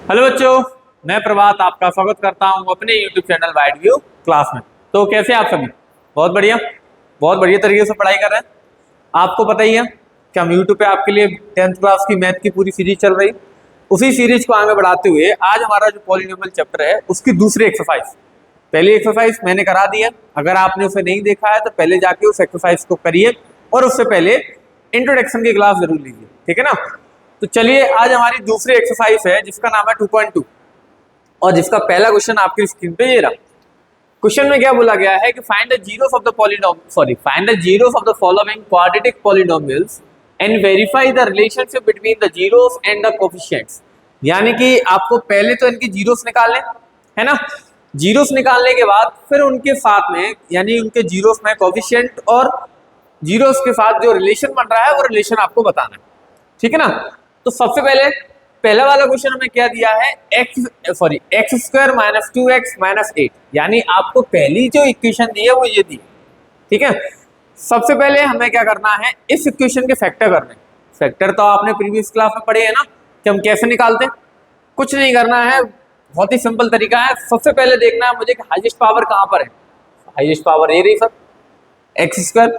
Hello बच्चों, मैं प्रभात आपका स्वागत करता हूं अपने YouTube channel wide view class में। तो कैसे आप सभी? बहुत बढ़िया तरीके से पढ़ाई कर रहे हैं। आपको पता ही है कि हम YouTube पे आपके लिए 10th क्लास की मैथ की पूरी सीरीज चल रही। उसी सीरीज को आगे बढ़ाते हुए आज हमारा जो पॉलिनोमियल चैप्टर है उसकी दूसरी एक्सरसाइज, पहली एक्सरसाइज मैंने करा दी है। अगर आपने उसे नहीं देखा है तो पहले जाके उस एक्सरसाइज को करिए और उससे पहले इंट्रोडक्शन की क्लास जरूर लीजिए, ठीक है ना। तो चलिए, आज हमारी दूसरी एक्सरसाइज है जिसका नाम है 2.2 और जिसका पहला क्वेश्चन आपकी स्क्रीन पे ये रहा। क्वेश्चन में क्या बोला गया है कि find the zeros of the find the zeros of the following quadratic polynomials and verify the relationship between the zeros and the coefficients. यानी कि आपको पहले तो इनके जीरोस निकालने है ना। जीरोस निकालने के बाद फिर उनके साथ में यानी उनके जीरोस में कोफिशिएंट और जीरोस के साथ जो रिलेशन बन रहा है वो रिलेशन आपको बताना है, ठीक है ना। तो सबसे पहले पहला वाला क्वेश्चन हमें क्या दिया है, x square minus 2x minus 8, यानी आपको पहली जो इक्वेशन दी है वो ये दी है, ठीक है। सबसे पहले हमें क्या करना है, इस इक्वेशन के फैक्टर करने। फैक्टर तो आपने प्रीवियस क्लास में पढ़े है ना कि हम कैसे निकालते हैं। कुछ नहीं करना है, बहुत ही सिंपल तरीका है। सबसे पहले देखना है मुझे कि हाईएस्ट पावर कहाँ पर है। हाईएस्ट पावर ये रही सर, एक्स स्क्वायर।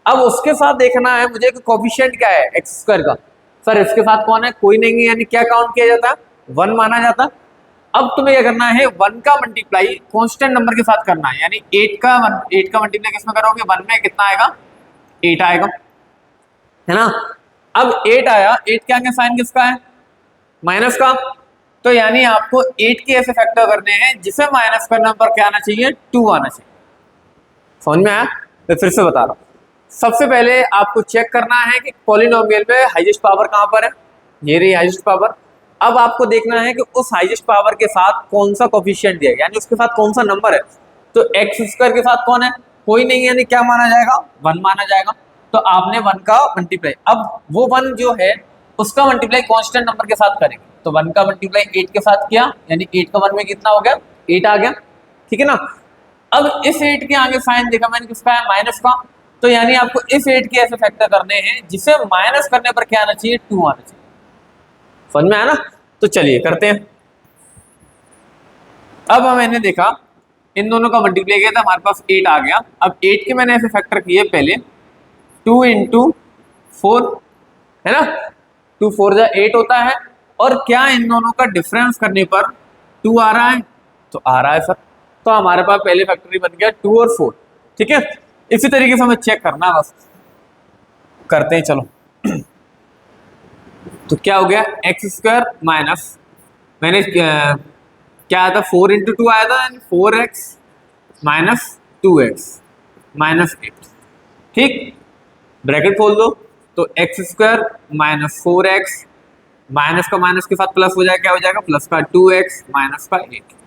अब उसके साथ देखना है मुझे कि कोफिशिएंट क्या है एक्स स्क्वायर का। सर इसके साथ कौन है, कोई नहीं है, यानी क्या काउंट किया जाता है, 1 माना जाता। अब तुम्हें क्या करना है, 1 का मल्टीप्लाई कांस्टेंट नंबर के साथ करना है, यानी 8 का मल्टीप्लाई किसमें करोगे, 1 में कितना आएगा, 8 आएगा, है ना। अब 8 आया, 8 के आगे साइन किसका है, माइनस का। तो यानी आपको 8 के ऐसे फैक्टर करने हैं जिसे माइनस करने पर क्या आना चाहिए, 2 आना चाहिए। समझ में आया? मैं फिर से बता रहा हूं। सबसे पहले आपको चेक करना है कि पॉलिनोमियल में हाईएस्ट पावर कहां पर है, ये रही हाईएस्ट पावर। अब आपको देखना है कि उस हाईएस्ट पावर के साथ कौन सा कोफिशिएंट दिया है, यानी उसके साथ कौन सा नंबर है। तो एक्स स्क्वायर के साथ कौन है, कोई नहीं है, यानी क्या माना जाएगा, 1 माना जाएगा। तो आपने 1 का मल्टीप्लाई, अब वो 1 जो है उसका मल्टीप्लाई कांस्टेंट नंबर के साथ करेंगे। तो 1 का मल्टीप्लाई 8 के साथ किया, यानी 8 का 1 में कितना हो गया, 8 आ गया, ठीक है ना। अब इस 8 के आगे साइन देखा मैंने किसका है, माइनस का। तो यानी आपको इस 8 के ऐसे फैक्टर करने हैं जिसे माइनस करने पर क्या आना चाहिए, 2 आना चाहिए। समझ में आया ना। तो चलिए करते हैं। अब मैंने देखा इन दोनों का मल्टीप्लाई किया था, हमारे पास 8 आ गया। अब 8 के मैंने ऐसे फैक्टर किए, पहले 2 इंटू 4 है ना, 2 4 जा 8 होता है। और क्या इन दोनों का डिफरेंस करने पर 2 आ रहा है, तो आ रहा है सर। तो हमारे पास पहले फैक्टरी बन गया 2 और 4, ठीक है। इसी तरीके से हमें चेक करना है, बस करते हैं चलो। तो क्या हो गया, एक्स स्क्वायर माइनस, मैंने क्या आया था, 4 इंटू 2 आया था, 4x माइनस 2x माइनस 8, ठीक। ब्रैकेट खोल दो, तो x square minus 4x minus का माइनस के साथ प्लस हो जाएगा, क्या हो जाएगा, प्लस का 2x माइनस का 8।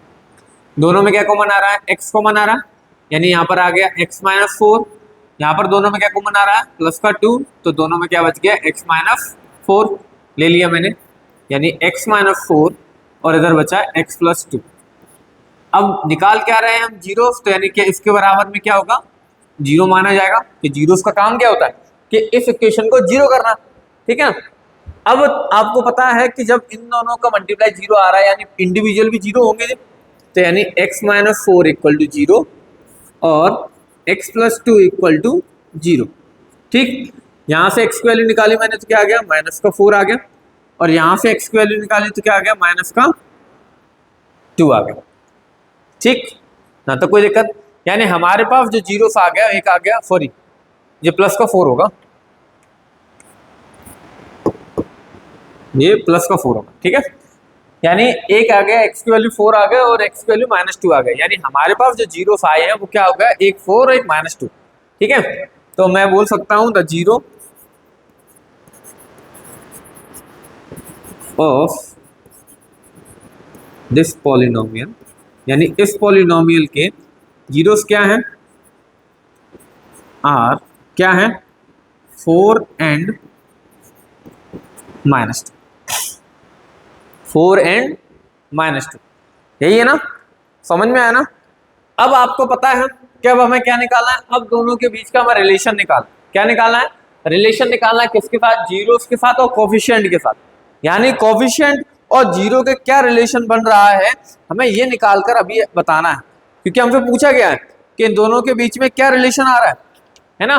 दोनों में क्या कॉमन आ रहा है, x कॉमन आ रहा है, यानी यहाँ पर आ गया x माइनस 4। यहाँ पर दोनों में क्या कॉमन आ रहा है, प्लस का 2, तो दोनों में क्या बच गया, x माइनस 4 ले लिया मैंने, यानी x माइनस 4 और इधर बचा x प्लस 2। अब निकाल क्या रहे हैं हम, जीरोस, तो यानी कि इसके बराबर में क्या होगा, 0 माना जाएगा। कि जीरोस का काम क्या होता है कि इस इक्वेशन को 0 करना, ठीक है। अब आपको पता है कि जब इन दोनों का मल्टीप्लाई 0 आ रहा है यानी इंडिविजुअल भी 0 होंगे, तो यानी x माइनस 4 इक्वल टू 0 और x प्लस 2 इक्वल टू 0, ठीक। यहाँ से x की वैल्यू निकाली मैंने तो क्या आ गया, माइनस का 4 आ गया। और यहाँ से x की वैल्यू निकाली तो क्या आ गया, माइनस का 2 आ गया, ठीक ना। तो कोई दिक्कत, यानी हमारे पास जो जीरोस आ गया, एक आ गया, सॉरी ये प्लस का 4 होगा, ये प्लस का 4 होगा, ठीक है। यानी एक आ गया, x की वैल्यू 4 आ गया और x की वैल्यू माइनस 2 आ गया, यानी हमारे पास जो जीरोस आए हैं वो क्या हो गया, एक 4 और एक माइनस 2, ठीक है। तो मैं बोल सकता हूं the zero of this polynomial, यानी इस पॉलिनोमियल के जीरोस क्या हैं, आर क्या है, 4 एंड माइनस 2, 4 एंड माइनस 2, यही है ना, समझ में आया ना। अब आपको पता है कि अब हमें क्या निकालना है, अब दोनों के बीच का हमें रिलेशन निकालना, क्या निकालना है, रिलेशन निकालना है किसके साथ, जीरोस के साथ और कोफिशिएंट के साथ। यानी कोफिशिएंट और जीरो के क्या रिलेशन बन रहा है हमें ये निकाल कर अभी बताना है, क्योंकि हमसे पूछा गया है कि इन दोनों के बीच में क्या रिलेशन आ रहा है ना।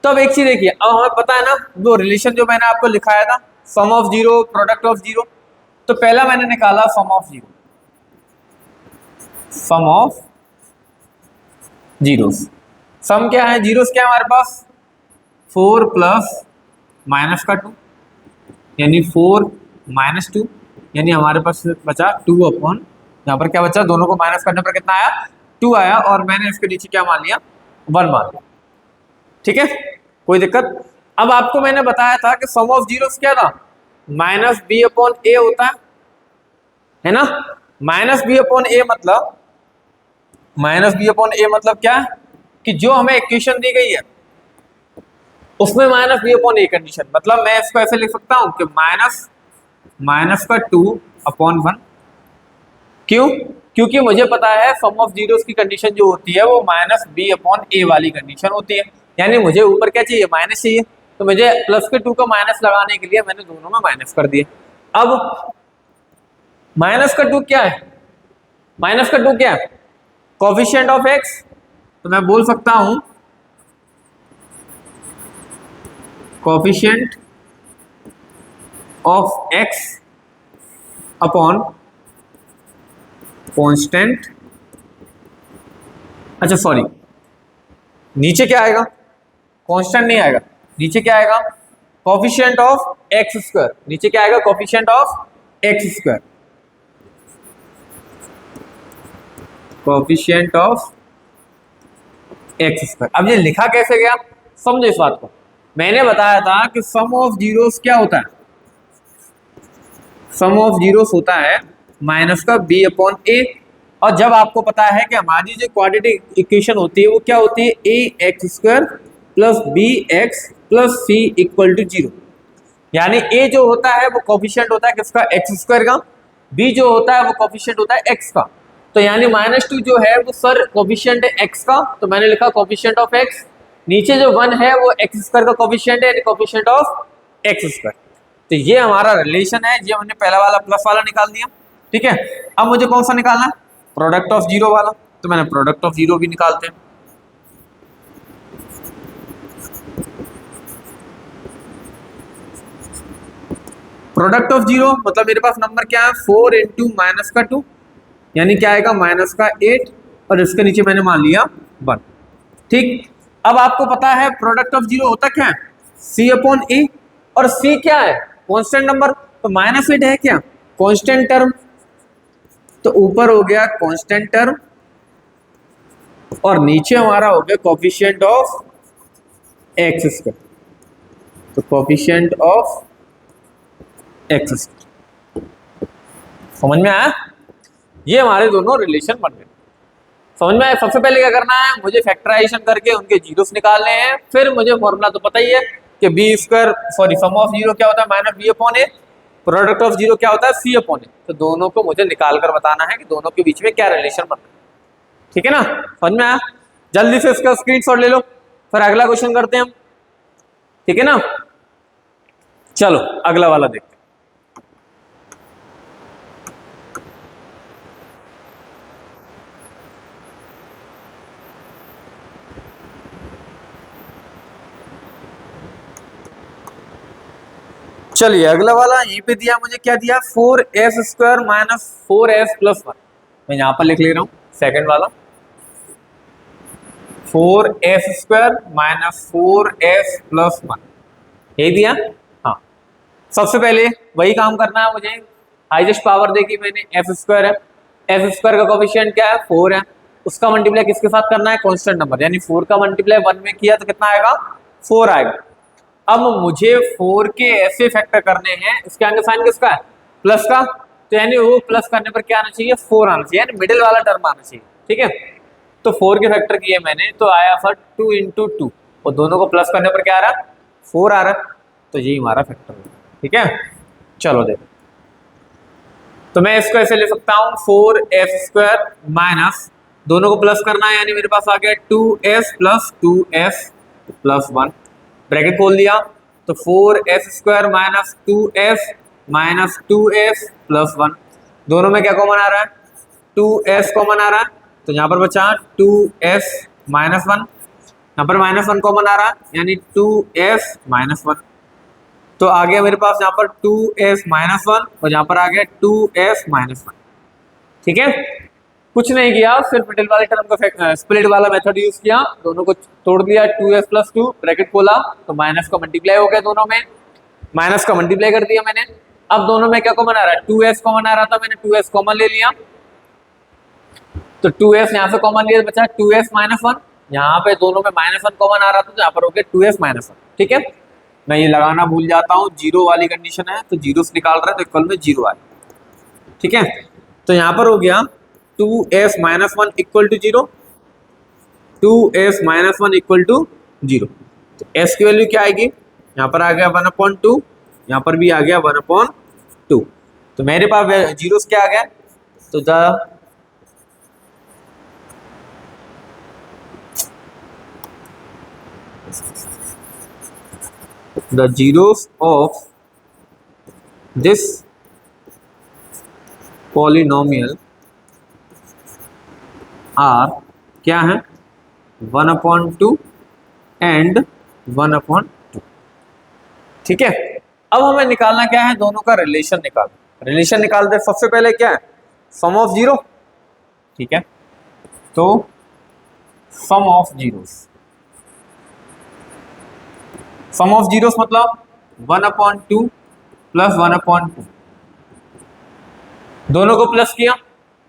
तो अब एक चीज देखिए, अब हमें पता है ना वो रिलेशन जो मैंने आपको लिखाया था, sum of zero product of zero. तो पहला मैंने निकाला sum of zero, sum of zeros. Sum क्या है, जीरोस क्या है हमारे पास, 4 प्लस माइनस का 2 यानी 4 माइनस 2, यानी हमारे पास बचा 2 अपॉन, यहाँ पर क्या बचा, दोनों को माइनस करने पर कितना आया, 2 आया, और मैंने इसके नीचे क्या मान लिया, 1 मान लिया। ठीक है, कोई दिक्कत। अब आपको मैंने बताया था कि सम ऑफ जीरोस क्या था, माइनस बी अपॉन ए होता है ना। माइनस बी अपॉन ए मतलब, माइनस बी अपॉन ए मतलब क्या है कि जो हमें इक्वेशन दी गई है उसमें minus B upon A condition, मतलब मैं इसको ऐसे लिख सकता हूं कि माइनस का 2 अपॉन 1। क्यों, क्योंकि मुझे पता है सम ऑफ जीरोस की कंडीशन जो होती है वो माइनस बी अपॉन ए वाली कंडीशन होती है, यानी मुझे ऊपर क्या चाहिए, माइनस चाहिए। तो मुझे प्लस के 2 का माइनस लगाने के लिए मैंने दोनों में माइनस कर दिया। अब माइनस का 2 क्या है, माइनस का 2 क्या है, कोफिशिएंट ऑफ एक्स। तो मैं बोल सकता हूं coefficient of x upon constant, अच्छा सॉरी, नीचे क्या आएगा, कांस्टेंट नहीं आएगा, नीचे क्या आएगा, कोफिशिएंट ऑफ एक्स स्क्वायर। नीचे क्या आएगा, coefficient of x square, coefficient of x square. अब ये लिखा कैसे गया, समझो इस बात को। मैंने बताया था कि सम ऑफ जीरोस क्या होता है, सम ऑफ जीरोस होता है माइनस का बी अपॉन ए। और जब आपको पता है कि हमारी जो क्वाड्रेटिक इक्वेशन होती है वो क्या होती है, a x square plus b x plus c equal to 0, यानी ए जो होता है वो कोफिशिएंट होता है किसका, एक्स स्क्वायर का, बी जो होता है वो कोफिशिएंट होता है एक्स का। तो यानी -2 जो है वो सर कोफिशिएंट है एक्स का, तो मैंने लिखा कोफिशिएंट ऑफ एक्स। नीचे जो 1 है वो एक्स स्क्वायर का कोफिशिएंट है, यानी कोफिशिएंट ऑफ एक्स स्क्वायर। तो ये हमारा रिलेशन है, ये हमने पहला वाला प्लस वाला निकाल दिया। ठीक है, अब मुझे कौन सा निकालना है, प्रोडक्ट ऑफ जीरो वाला। तो मैंने प्रोडक्ट ऑफ जीरो भी निकालते हैं। प्रोडक्ट ऑफ जीरो मतलब मेरे पास नंबर क्या है, 4 इंटू माइनस का 2, यानी क्या आएगा, माइनस का 8, और इसके नीचे मैंने मान लिया 1। ठीक, अब आपको पता है प्रोडक्ट ऑफ जीरो होता क्या है, सी अपॉन ए, और सी क्या है, कांस्टेंट नंबर। तो -8 है क्या, कांस्टेंट टर्म, तो ऊपर हो गया कांस्टेंट टर्म और नीचे हमारा हो गया कोफिशिएंट ऑफ एक्स स्क्वायर। तो कोफिशिएंट ऑफ एक्स स्क्वायर, समझ में आया, ये हमारे दोनों रिलेशन बन गए। समझ में आया। सबसे पहले क्या करना है, मुझे फैक्टराइजेशन करके उनके जीरोस निकालने हैं, फिर मुझे फॉर्मूला तो पता ही है कि B square sorry sum of zero क्या होता है, minus B upon A, product of zero क्या होता है, सी अपॉन ए। तो दोनों को मुझे निकाल कर बताना है कि दोनों के बीच में क्या रिलेशन बन रहा है। ठीक है ना, समझ में आया। जल्दी से इसका स्क्रीनशॉट ले लो, फिर अगला क्वेश्चन करते हैं हम। ठीक है ना, चलो अगला वाला देखते हैं। चलिए अगला वाला यहीं पे दिया, मुझे क्या दिया, 4s square minus 4s plus 1। मैं यहां पर लिख ले रहा हूं सेकंड वाला, 4s square minus 4s plus 1, यही दिया। हाँ, सबसे पहले वही काम करना है मुझे, हाईएस्ट पावर देखी मैंने एफ स्क्वायर है, एफ स्क्वायर का कोफिशिएंट क्या है, 4 है, उसका मल्टीप्लाई किसके साथ करना है, कांस्टेंट नंबर, यानी 4 का मल्टीप्लाई 1 में किया तो कितना आएगा, 4 आएगा। अब मुझे 4 के ऐसे फैक्टर करने हैं, इसके आगे साइन किसका है, प्लस का, तो यानी वो प्लस करने पर क्या आना चाहिए, 4 आना चाहिए, यानी मिडिल वाला टर्म आना चाहिए। ठीक है, तो 4 के फैक्टर किए मैंने, तो आया सर 2 इंटू 2, और दोनों को प्लस करने पर क्या आ रहा है, 4 आ रहा है, तो यही हमारा फैक्टर है। ठीक है, चलो देखो, तो मैं इसको ऐसे ले सकता हूँ 4s स्क्वायर माइनस, दोनों को प्लस करना है, यानी मेरे पास आ गया 2s plus 2s plus 1, bracket खोल दिया, तो 4s square minus 2s minus 2s plus 1, दोनों में क्या कॉमन आ रहा है, 2s कॉमन आ रहा है, तो यहाँ पर बचा 2s माइनस 1, यहाँ पर माइनस 1 कॉमन आ रहा है यानी 2s माइनस 1, तो आ गया मेरे पास यहाँ पर 2s माइनस 1 और यहाँ पर आ गया 2s माइनस 1। ठीक है, कुछ नहीं किया, सिर्फ मिडिल वाले टर्म का स्प्लिट वाला मेथड यूज किया, दोनों को तोड़ दिया, 2s प्लस 2 ब्रैकेट खोला तो माइनस का मल्टीप्लाई हो गया, दोनों में माइनस का मल्टीप्लाई कर दिया मैंने। अब दोनों में क्या कॉमन आ रहा है, 2s कॉमन आ रहा था, मैंने 2s कॉमन ले लिया, तो 2s यहाँ से कॉमन लिया, बचा 2s माइनस 1, यहाँ पे दोनों में माइनस 1 कॉमन आ रहा था तो यहाँ पर हो गया 2s माइनस 1। ठीक है, मैं ये लगाना भूल जाता हूँ, जीरो वाली कंडीशन है तो जीरो से निकाल रहे हैं तो इक्वल में जीरो आए। ठीक है, तो यहाँ पर हो गया 2s minus 1 equal to zero, 2s minus 1 equal to zero, तो s की वैल्यू क्या आएगी, यहाँ पर आ गया 1/2, यहाँ पर भी आ गया 1/2, तो मेरे पास जीरो क्या आ गया, तो the zeros of this polynomial are क्या है, 1/2 and 1/2। ठीक है, अब हमें निकालना क्या है, दोनों का रिलेशन निकाल दे। सबसे पहले क्या है, सम ऑफ जीरो। ठीक है, तो sum of zeros, sum of zeros मतलब 1/2 प्लस 1/2, दोनों को प्लस किया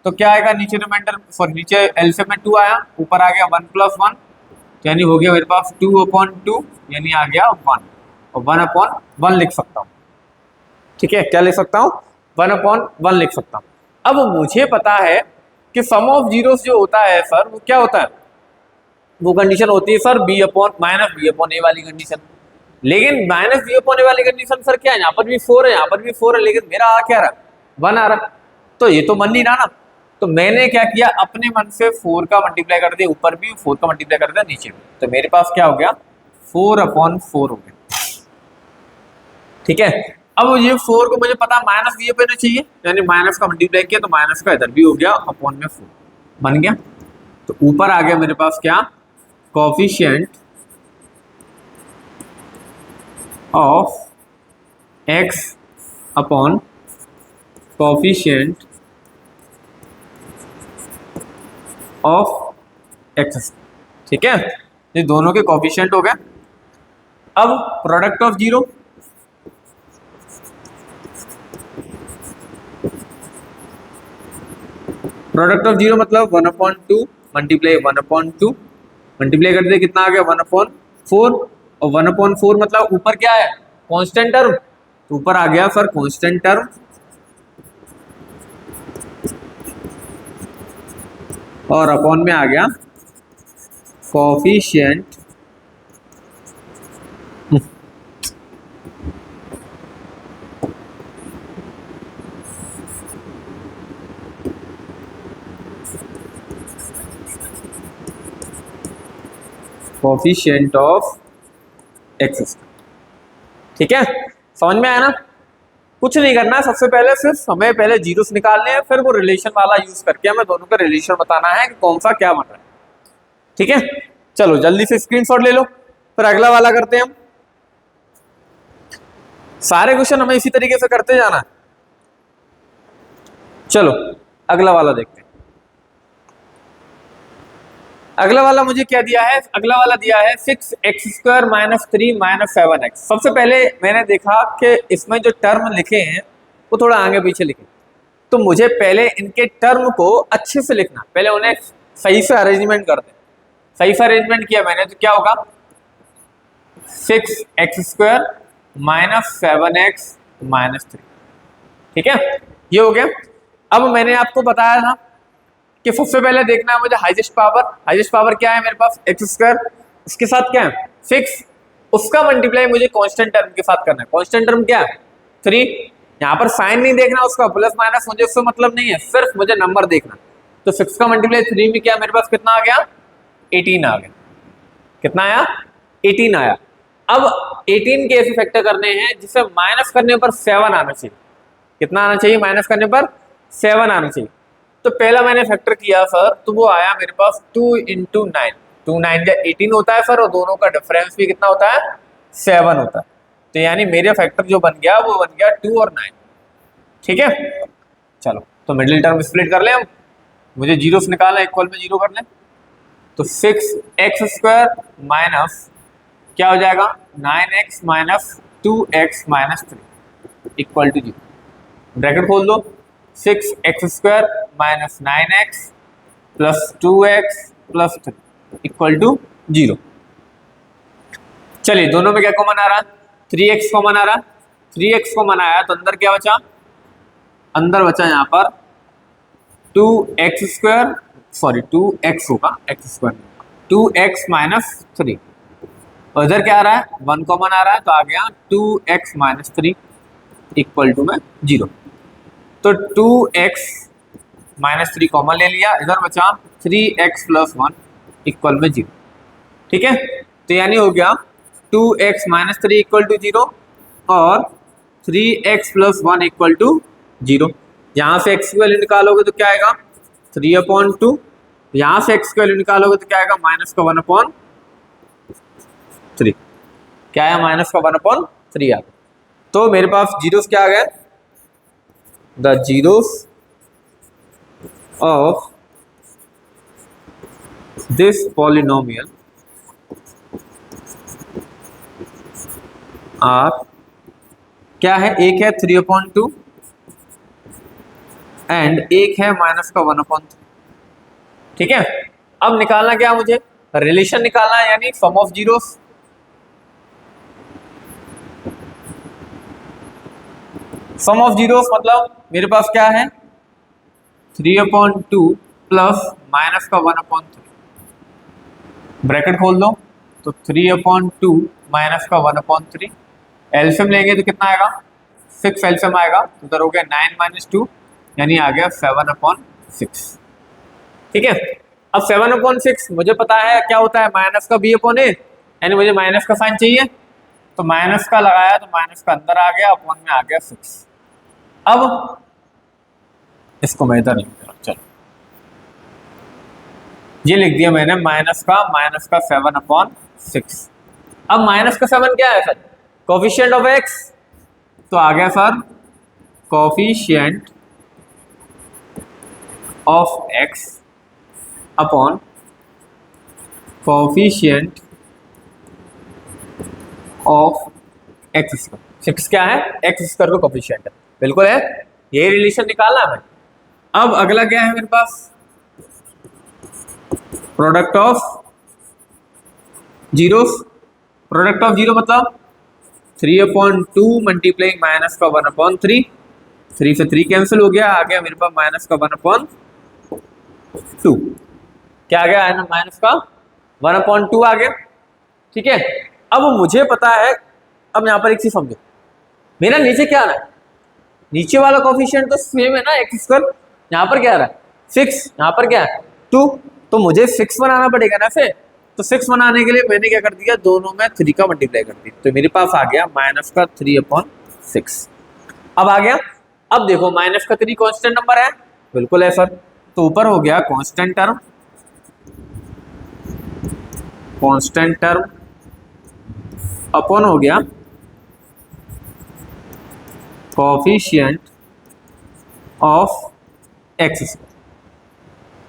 तो क्या आएगा, नीचे रिमाइंडर सॉरी नीचे एलसीएम में 2 आया, ऊपर आ गया 1 + 1, यानी हो गया मेरे पास 2/2, यानी आ गया 1, और 1/1 लिख सकता हूँ। ठीक है, क्या लिख सकता हूँ, 1/1 लिख सकता हूँ। अब मुझे पता है कि सम ऑफ जीरोस जो होता है सर वो क्या होता है, वो कंडीशन होती है सर b/-a वाली कंडीशन, लेकिन -b/a वाली कंडीशन सर क्या है, यहाँ पर भी 4 है, यहाँ पर भी 4 है, लेकिन मेरा आ क्या रहा, 1 आ रहा, तो ये तो मन नहीं रहा ना, तो मैंने क्या किया, अपने मन से 4 का मल्टीप्लाई कर दिया, ऊपर भी 4 का मल्टीप्लाई कर दिया नीचे भी, तो मेरे पास क्या हो गया, 4/4 हो गया। ठीक है, अब ये 4 को मुझे पता -b/a पे चाहिए, यानी माइनस का मल्टीप्लाई किया तो माइनस का इधर भी हो गया, अपॉन में 4 बन गया, तो ऊपर आ गया मेरे पास क्या, coefficient of x upon coefficient of x। ठीक है, ये दोनों के कोफिशिएंट हो गए। अब product of zero, product of zero मतलब 1/2 मल्टीप्लाई 1/2, मल्टीप्लाई कर दे कितना आ गया, 1/4, और 1/4 मतलब ऊपर क्या है, कांस्टेंट टर्म, तो ऊपर आ गया सर कांस्टेंट टर्म, और अपॉन में आ गया कोफिशिएंट कोफिशिएंट ऑफ x। ठीक है, समझ में आया ना, कुछ नहीं करना, सबसे पहले सिर्फ हमें पहले जीरोस निकालने हैं, फिर वो रिलेशन वाला यूज करके हमें दोनों का रिलेशन बताना है कि कौन सा क्या बन रहा है। ठीक है, चलो जल्दी से स्क्रीनशॉट ले लो, फिर अगला वाला करते हैं हम। सारे क्वेश्चन हमें इसी तरीके से करते जाना है। चलो अगला वाला देखते हैं। अगला वाला मुझे क्या दिया है, अगला वाला दिया है 6x² - 3 - 7x। सबसे पहले मैंने देखा कि इसमें जो टर्म लिखे हैं वो थोड़ा आगे पीछे लिखे, तो मुझे पहले इनके टर्म को अच्छे से लिखना, पहले उन्हें सही से अरेंजमेंट कर दे। सही से अरेंजमेंट किया मैंने तो क्या होगा, 6x² - 7x - 3। ठीक है, ये हो गया। अब मैंने आपको बताया था कि सबसे पहले देखना है मुझे हाईएस्ट पावर क्या है मेरे पास, x², इसके साथ क्या है 6, उसका मल्टीप्लाई मुझे कांस्टेंट टर्म के साथ करना है। कांस्टेंट टर्म क्या है 3, यहाँ पर साइन नहीं देखना उसका, प्लस माइनस मुझे उससे मतलब नहीं है, सिर्फ मुझे नंबर देखना। तो 6 का मल्टीप्लाई 3 में क्या मेरे पास कितना आ गया, 18 आ गया। कितना आया, 18 आया। अब 18 के ऐसे फैक्टर करने हैं जिसे माइनस करने पर 7 आना चाहिए। कितना आना चाहिए माइनस करने पर? 7 आना चाहिए। तो पहला मैंने फैक्टर किया सर, तो वो आया मेरे पास 2 इंटू 9, 2 9 जा 18 होता है सर, और दोनों का डिफरेंस भी कितना होता है? 7 होता है। तो यानी मेरा फैक्टर जो बन गया वो बन गया 2 और 9। ठीक है, चलो तो मिडिल टर्म स्प्लिट कर ले हम, मुझे जीरो से निकालना, इक्वल में जीरो कर लें। तो 6x² माइनस क्या हो जाएगा? 9x minus 2x minus 3 equal to 0। Bracket खोल दो, 6x² minus 9x plus 2x plus 3 equal to 0। चलिए दोनों में क्या कॉमन आ रहा? 3x कॉमन आ रहा। 3x कॉमन आया तो अंदर क्या बचा? अंदर बचा यहाँ पर 2x² सॉरी 2x होगा, x² 2x माइनस 3, और इधर क्या आ रहा है? 1 कॉमन आ रहा है, तो आ गया 2x माइनस 3 इक्वल टू में 0। तो 2x माइनस 3 कॉमन ले लिया, इधर बचा 3x प्लस 1 इक्वल में 0। ठीक है, तो यानी हो गया 2x माइनस 3 इक्वल टू 0 और 3x प्लस 1 इक्वल टू 0। यहाँ से x की वैल्यू निकालोगे तो क्या आएगा? 3/2। यहाँ से x की वैल्यू निकालोगे तो क्या आएगा? माइनस का 1/3। क्या है? माइनस का 1/3 आ गया। तो मेरे पास जीरोस क्या आ गए? The zeros of this polynomial are क्या है? एक है 3/2 एंड एक है माइनस का 1/3। ठीक है, अब निकालना क्या मुझे? रिलेशन निकालना है, यानी sum of zeros. Sum of zeros मतलब मेरे पास क्या है? 3/2 प्लस माइनस का 1/3। ब्रैकेट खोल दो, तो 3/2 माइनस का 1/3। एलसीएम लेंगे तो कितना आएगा? 6 एलसीएम आएगा, तो उधर हो गया 9 माइनस 2 यानी आ गया 7/6। ठीक है, अब 7/6 मुझे पता है क्या होता है? माइनस का b/a, यानी मुझे माइनस का साइन चाहिए, तो माइनस का लगाया तो माइनस का अंदर आ गया, अपॉन में आ गया 6। अब इसको मैं इधर लिख दे रहा हूं, चलो ये लिख दिया मैंने, माइनस का 7/6। अब माइनस का 7 क्या है सर? कोफिशिएंट ऑफ x, तो आ गया sir coefficient of x upon coefficient of x²। 6 क्या है? x² का कोफिशिएंट है, बिल्कुल है, यही रिलेशन निकालना है। अब अगला क्या है मेरे पास? Product of zeros. Product of zero मतलब 3/2 मल्टीप्लाइंग माइनस का 1/3, 3 से 3 कैंसिल हो गया, आ गया मेरे पास माइनस का 1/2। क्या आ गया? माइनस का 1/2 आ गया। ठीक है, अब मुझे पता है, अब यहाँ पर एक चीज समझो, मेरा नीचे क्या आ रहा है? नीचे वाला कोफिशिएंट तो सेम है ना, x²। यहाँ पर क्या आ रहा है? 6, यहाँ पर क्या है? 2, तो मुझे 6 बनाना पड़ेगा ना फिर। तो 6 बनाने के लिए मैंने क्या कर दिया? दोनों में 3 का मल्टीप्लाई कर दिया, तो मेरे पास आ गया माइनस का 3/6। अब आ गया, अब देखो माइनस का 3 कांस्टेंट नंबर है, बिल्कुल है सर, तो ऊपर हो गया constant term, constant term upon हो गया कोफिशिएंट ऑफ x²।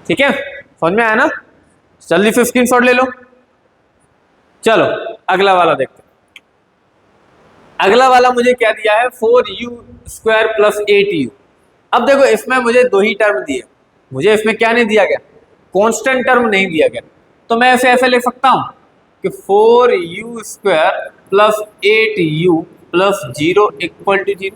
ठीक है, समझ में आया ना? जल्दी से स्क्रीनशॉट ले लो। चलो अगला वाला देखते हैं। अगला वाला मुझे क्या दिया है? 4u² plus 8u। अब देखो इसमें मुझे दो ही टर्म दिए, मुझे इसमें क्या नहीं दिया गया? कांस्टेंट टर्म नहीं दिया गया। तो मैं इसे ऐसे लिख सकता हूं कि 4u² plus 8u plus 0 equal to 0।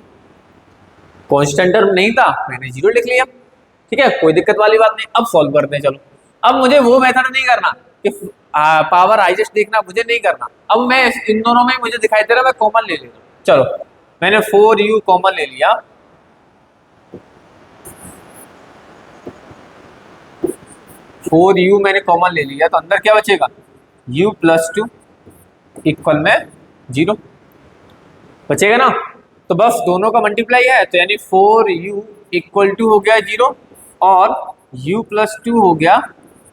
Constant term नहीं था, मैंने 0 लिख लिया। ठीक है, कोई दिक्कत वाली बात नहीं। अब सॉल्व करते हैं। चलो, अब मुझे वो मेथड नहीं करना कि पावर हाईएस्ट देखना, मुझे नहीं करना। अब मैं इन दोनों में मुझे दिखाई दे रहा है, मैं कॉमन ले लेता हूं। चलो मैंने 4u कॉमन ले लिया, 4u मैंने कॉमन ले लिया, तो अंदर क्या बचेगा? u प्लस 2 इक्वल में 0 बचेगा ना। तो बस दोनों का मल्टीप्लाई है, तो यानी 4u इक्वल टू हो गया 0 और u प्लस 2 हो गया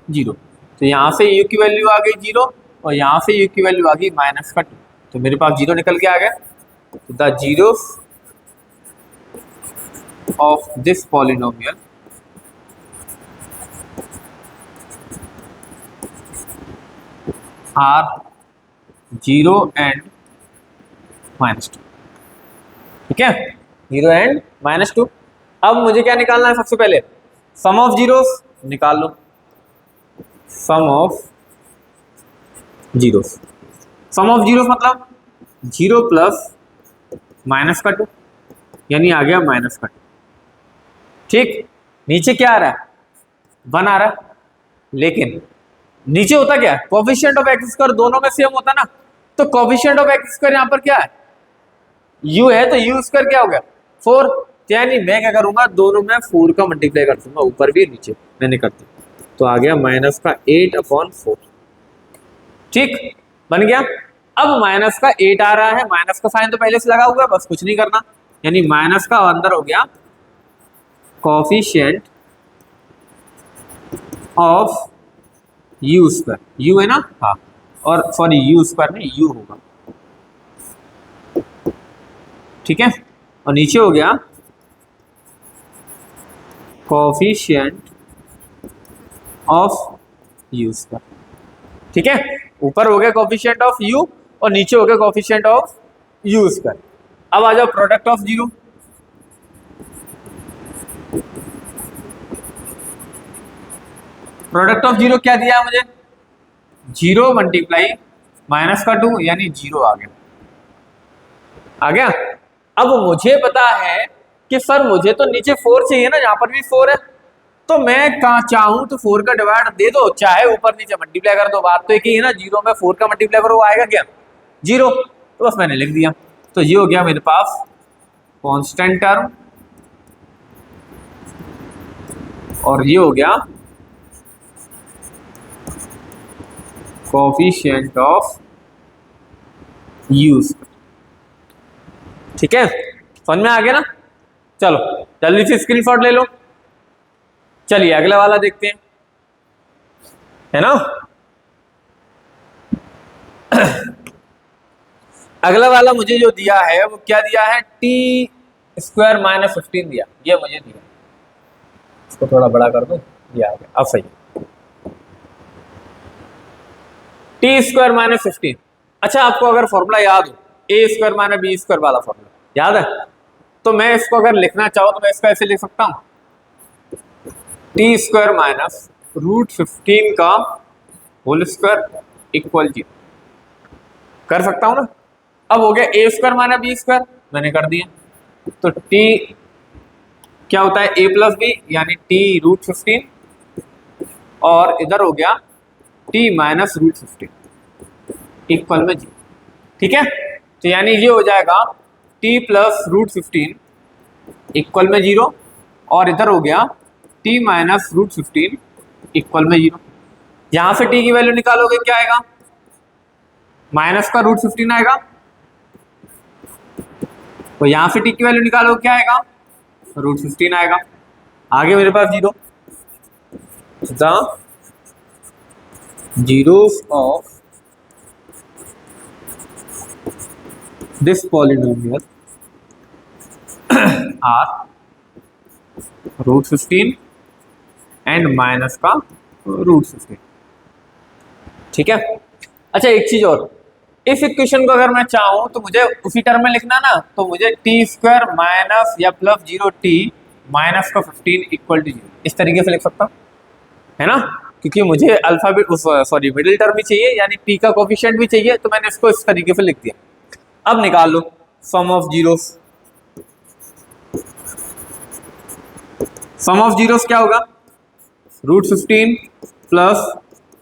0। तो यहाँ से u की वैल्यू आ गई 0 और यहाँ से u की वैल्यू आ गई माइनस का 2, तो मेरे पास 0 निकल के आ गया। तो the zeros of this polynomial are 0 and -2। ठीक है, 0 एंड -2। अब मुझे क्या निकालना है, सबसे पहले सम ऑफ जीरोस निकाल लो। Sum of zeros, sum of zeros मतलब 0 प्लस माइनस का 2, यानी आ गया माइनस का 2। ठीक, नीचे क्या आ रहा है, 1 आ रहा है, लेकिन नीचे होता क्या है, कोफिशिएंट ऑफ एक्स स्क्वायर दोनों में सेम होता ना, तो कोफिशिएंट ऑफ एक्स स्क्वायर यहाँ पर क्या है, u है, तो u स्क्वायर क्या हो गया 4, यानी मैं क्या करूंगा, दोनों में 4 का मल्टीप्लाई कर दूंगा, ऊपर भी नीचे मैंने कर दिया, तो आ गया माइनस का 8/4। ठीक, बन गया। अब माइनस का 8 आ रहा है, माइनस का साइन तो पहले से लगा हुआ है, बस कुछ नहीं करना, यानी माइनस का अंदर हो गया coefficient of u square, u है ना, हाँ, और सॉरी u स्क्वायर नहीं, u होगा। ठीक है, और नीचे हो गया कोफिशिएंट ऑफ u स्क्वायर। ठीक है, ऊपर हो गया कोफिशिएंट ऑफ u और नीचे हो गया कोफिशिएंट ऑफ u स्क्वायर। अब आ जाओ product of zero. Product of zero क्या दिया है मुझे, 0 मल्टीप्लाई माइनस का 2, यानी 0 आ गया, आ गया। अब मुझे पता है कि सर मुझे तो नीचे 4 चाहिए ना, यहाँ पर भी 4 है, तो मैं कहाँ चाहूँ तो 4 का डिवाइड दे दो, चाहे ऊपर नीचे मल्टीप्लाई कर दो, बात तो एक ही है ना, 0 में 4 का मल्टीप्लाई करो आएगा क्या 0, तो बस मैंने लिख दिया। तो ये हो गया मेरे पास कांस्टेंट टर्म और ये हो गया कोफिशिएंट ऑफ u। ठीक है, समझ में आ गया ना। चलो जल्दी से स्क्रीनशॉट ले लो। चलिए अगला वाला देखते हैं, है ना। अगला वाला मुझे जो दिया है वो क्या दिया है, टी स्क्वायर माइनस 15 दिया, ये मुझे दिया, इसको थोड़ा बड़ा कर दो, ये आ गया, अब सही है। T square minus 15। अच्छा, आपको अगर फॉर्मूला याद हो, ए स्क्वायर माइनस बी स्क्वायर वाला फॉर्मूला याद है, तो मैं इसको अगर लिखना चाहूँ तो मैं इसका ऐसे लिख सकता हूँ, टी स्क्वायर माइनस रूट 15 का होल स्क्वायर इक्वल 0, कर सकता हूँ ना। अब हो गया ए स्क्वायर माइनस बी स्क्वायर, मैंने कर दिया, तो टी क्या होता है, ए प्लस बी, यानी टी रूट 15, और इधर हो गया टी माइनस रूट 15 इक्वल में 0। ठीक है, तो यानी ये हो जाएगा टी प्लस रूट 15 इक्वल में 0, और इधर हो गया टी माइनस रूट 15 इक्वल में 0। यहां से टी की वैल्यू निकालोगे क्या आएगा, माइनस का रूट 15 आएगा, तो यहां से टी की वैल्यू निकालोगे क्या आएगा, रूट 15 आएगा। आगे मेरे पास 0, the zeros of this polynomial are root 15 and minus का रूट 15। ठीक है, अच्छा एक चीज और, इस इक्वेशन को अगर मैं चाहूं तो मुझे उसी टर्म में लिखना ना, तो मुझे टी स्क्वायर माइनस या प्लस 0 टी माइनस का 15 इक्वल टू 0 इस तरीके से लिख सकता हूं, है ना, क्योंकि मुझे अल्फाबेट सॉरी मिडिल टर्म भी चाहिए, यानी टी का कोफिशिएंट भी चाहिए, तो मैंने इसको इस तरीके से लिख दिया। अब निकाल लो sum of zeros. Sum of zeros क्या होगा, रूट 15 प्लस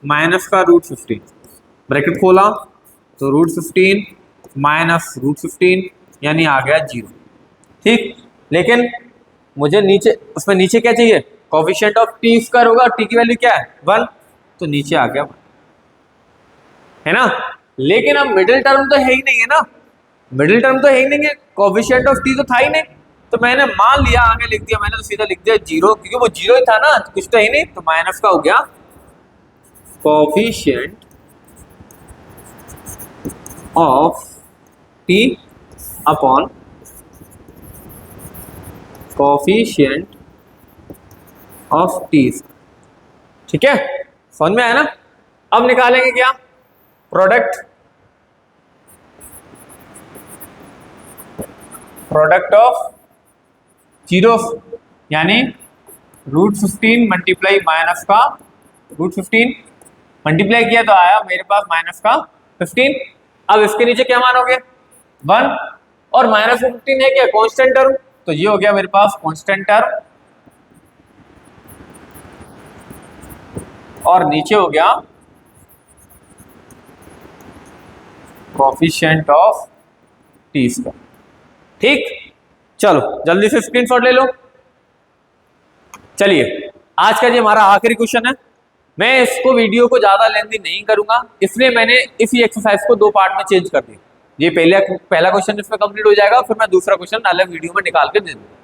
माइनस का रूट 15, ब्रैकेट खोला तो रूट 15 माइनस रूट 15, यानी आ गया 0। ठीक, लेकिन मुझे नीचे, उसमें नीचे क्या चाहिए, कोफिशिएंट ऑफ टी स्क्वायर होगा, टी की वैल्यू क्या है 1, तो नीचे आ गया 1, है ना। लेकिन अब मिडिल टर्म तो है ही नहीं है ना, मिडिल टर्म तो है ही नहीं है, कोफिशिएंट ऑफ टी तो था ही नहीं, तो मैंने मान लिया आगे लिख दिया, मैंने तो सीधा लिख दिया जीरो, क्योंकि वो जीरो ही था ना, कुछ तो है ही नहीं, तो माइनस का हो गया coefficient of T upon coefficient of T. ठीक है, समझ में आया ना। अब निकालेंगे क्या, प्रोडक्ट ऑफ जीरो, यानी √15 मल्टीप्लाई माइनस का √15 मल्टीप्लाई किया तो आया मेरे पास माइनस का 15। अब इसके नीचे क्या मान हो गया 1, और माइनस 15 है क्या कांस्टेंट टर्म, तो ये हो गया मेरे पास कांस्टेंट टर्म, और नीचे हो गया कोफिशिएंट ऑफ टी का। ठीक, चलो जल्दी से स्क्रीनशॉट ले लो। चलिए आज का ये हमारा आखिरी क्वेश्चन है, मैं इसको वीडियो को ज्यादा लेंथी नहीं करूंगा, इसलिए मैंने इसी एक्सरसाइज को 2 पार्ट में चेंज कर दिया। ये पहला क्वेश्चन इसमें कंप्लीट हो जाएगा, फिर मैं दूसरा क्वेश्चन अलग वीडियो में निकाल के दे दूंगा।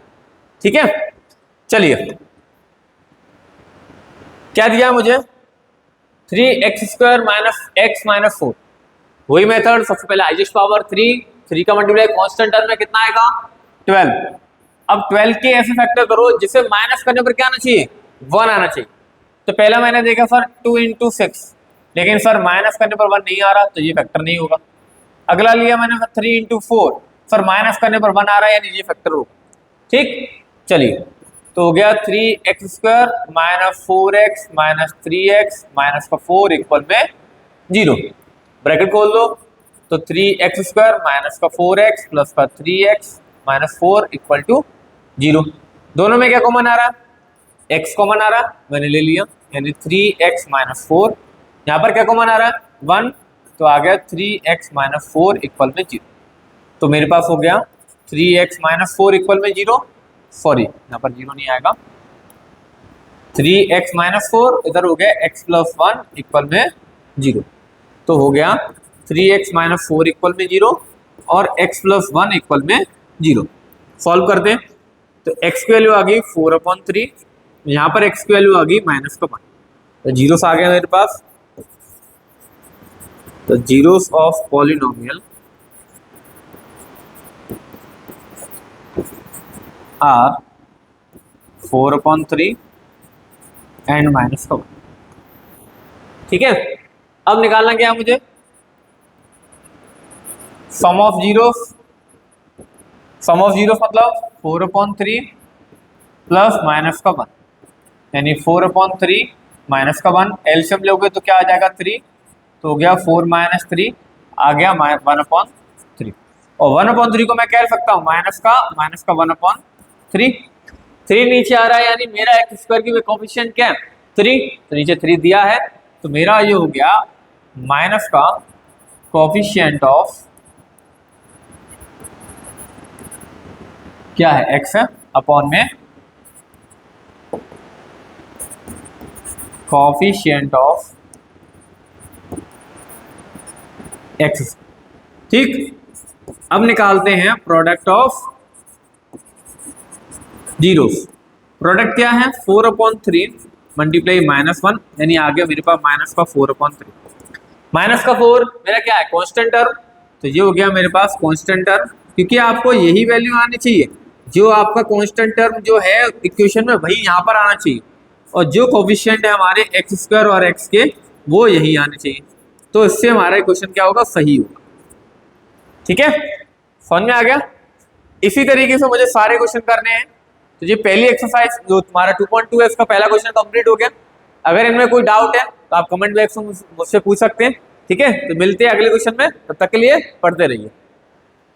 ठीक है, चलिए क्या दिया मुझे 3x² - x - 4, वही मेथड, सबसे पहले हाईएस्ट पावर 3 का मल्टीप्लाई कांस्टेंट टर्म में कितना आएगा 12। अब 12 के ऐसे फैक्टर करो जिसे माइनस करने पर क्या आना चाहिए 1 आना चाहिए। तो पहला मैंने देखा सर 2 × 6, लेकिन सर माइनस करने पर 1 नहीं आ रहा, तो ये फैक्टर नहीं होगा। अगला लिया मैंने 3 × 4, सर माइनस करने पर 1 आ रहा है, यानी ये फैक्टर होगा। ठीक, चलिए तो हो गया 3x² - 4x - 3x - 4 इक्वल में 0, ब्रैकेट खोल दो, तो 3x² - 4x plus 3x - 4 equal to 0। दोनों में क्या कॉमन आ रहा है x कॉमन आ रहा है, मैंने ले लिया, यानी 3x - 4, यहाँ पर क्या कॉमन आ रहा है 1, तो आ गया 3x - 4 इक्वल में 0। तो मेरे पास हो गया 3x - 4 इक्वल में 0, सॉरी यहाँ पर 0 नहीं आएगा, 3x - 4 इधर हो गया x + 1 इक्वल में 0, तो हो गया 3x - 4 इक्वल में 0 और x + 1 इक्वल में 0। सॉल्व करते हैं, तो x की वैल्यू आ गई 4/3, यहाँ पर x की वैल्यू आ गई -1, तो जीरोस आ गया मेरे पास। तो zeros of polynomial are 4/3 and -1। ठीक है, अब निकालना क्या है मुझे सम ऑफ जीरोस मतलब 4/3 प्लस -1, यानी 4/3 -1, एलसीएम लोगे तो क्या आ जाएगा 3, तो हो गया 4 - 3 आ गया 1/3, और 1/3 को मैं कह सकता हूँ माइनस का 1/3, 3 नीचे आ रहा है, यानी मेरा x² की कोफिशिएंट क्या है 3, तो नीचे 3 दिया है, तो मेरा ये हो गया माइनस का कोफिशिएंट ऑफ क्या है x है अपॉन में कोफिशिएंट ऑफ x। ठीक, अब निकालते हैं प्रोडक्ट ऑफ जीरोस। प्रोडक्ट क्या है 4/3 मल्टीप्लाई -1, यानी आ गया मेरे पास माइनस का 4/3, माइनस का 4 मेरा क्या है कांस्टेंट टर्म, तो ये हो गया मेरे पास कांस्टेंट टर्म, क्योंकि आपको यही वैल्यू आनी चाहिए, जो आपका कांस्टेंट टर्म जो है इक्वेशन में वही यहाँ पर आना चाहिए, और जो कोफिशिएंट है हमारे x² और x के वो यही आने चाहिए, तो इससे हमारा इक्वेशन क्या होगा सही होगा। ठीक है, समझ में आ गया। इसी तरीके से मुझे सारे क्वेश्चन करने हैं, तो ये पहली एक्सरसाइज जो तुम्हारा 2.2 है इसका पहला क्वेश्चन कंप्लीट हो गया। अगर इनमें कोई डाउट है तो आप कमेंट बॉक्स में मुझसे पूछ सकते हैं। ठीक है, तो मिलते हैं अगले क्वेश्चन में, तब तक के लिए पढ़ते रहिए।